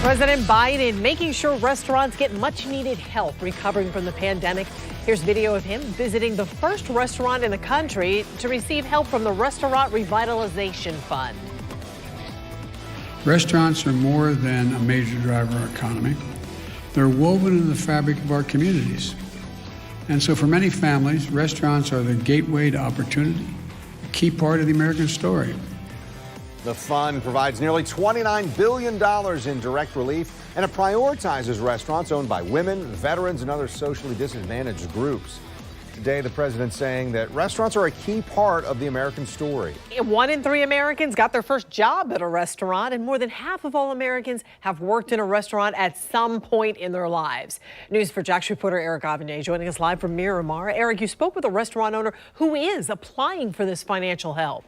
President Biden making sure restaurants get much-needed help recovering from the pandemic. Here's video of him visiting the first restaurant in the country to receive help from the Restaurant Revitalization Fund. Restaurants are more than a major driver of our economy. They're woven in the fabric of our communities. And so for many families, restaurants are the gateway to opportunity, a key part of the American story. The fund provides nearly $29 billion in direct relief, and it prioritizes restaurants owned by women, veterans, and other socially disadvantaged groups. Today, the president's saying that restaurants are a key part of the American story. 1 in 3 Americans got their first job at a restaurant, and more than half of all Americans have worked in a restaurant at some point in their lives. News for Jax reporter Eric Avignon joining us live from Miramar. Eric, you spoke with a restaurant owner who is applying for this financial help.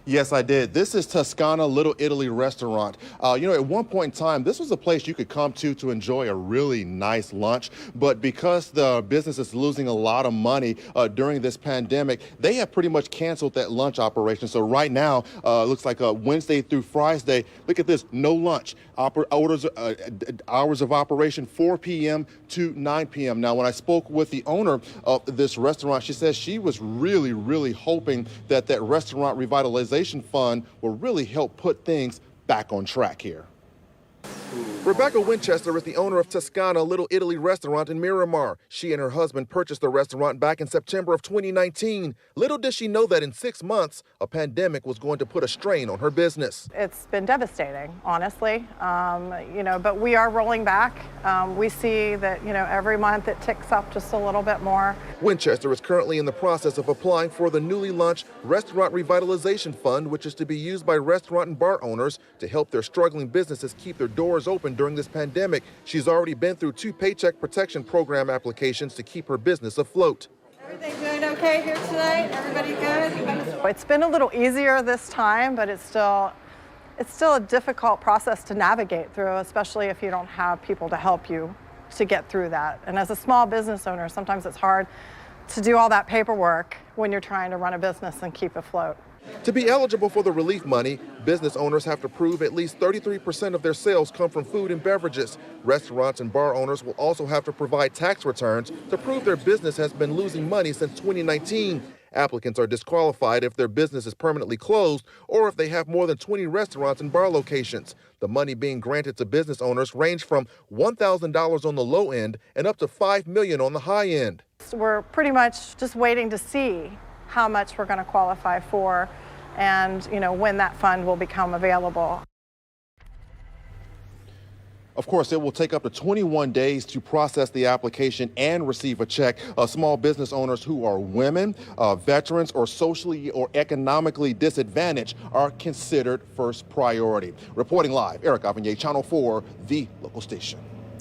Yes, I did. This is Toscana Little Italy restaurant. At one point in time, this was a place you could come to enjoy a really nice lunch. But because the business is losing a lot of money during this pandemic, they have pretty much canceled that lunch operation. So right now, looks like Wednesday through Friday, look at this, no lunch. Hours of operation 4 p.m. to 9 p.m. Now, when I spoke with the owner of this restaurant, she says she was really hoping that that restaurant revitalization fund will really help put things back on track here. Rebecca Winchester is the owner of Toscana Little Italy restaurant in Miramar. She and her husband purchased the restaurant back in September of 2019. Little did she know that in 6 months, a pandemic was going to put a strain on her business. It's been devastating, honestly, but we are rolling back. We see that, every month it ticks up just a little bit more. Winchester is currently in the process of applying for the newly launched Restaurant Revitalization Fund, which is to be used by restaurant and bar owners to help their struggling businesses keep their doors open during this pandemic. She's already been through 2 Paycheck Protection Program applications to keep her business afloat. Everything doing okay here tonight? Everybody good? It's been a little easier this time, but it's still a difficult process to navigate through, especially if you don't have people to help you to get through that. And as a small business owner, sometimes it's hard to do all that paperwork when you're trying to run a business and keep afloat. To be eligible for the relief money, business owners have to prove at least 33% of their sales come from food and beverages. Restaurants and bar owners will also have to provide tax returns to prove their business has been losing money since 2019. Applicants are disqualified if their business is permanently closed or if they have more than 20 restaurants and bar locations. The money being granted to business owners range from $1,000 on the low end and up to $5 million on the high end. We're pretty much just waiting to see how much we're going to qualify for and, when that fund will become available. Of course, it will take up to 21 days to process the application and receive a check. Small business owners who are women, veterans, or socially or economically disadvantaged are considered first priority. Reporting live, Eric Avignon, Channel 4, the local station.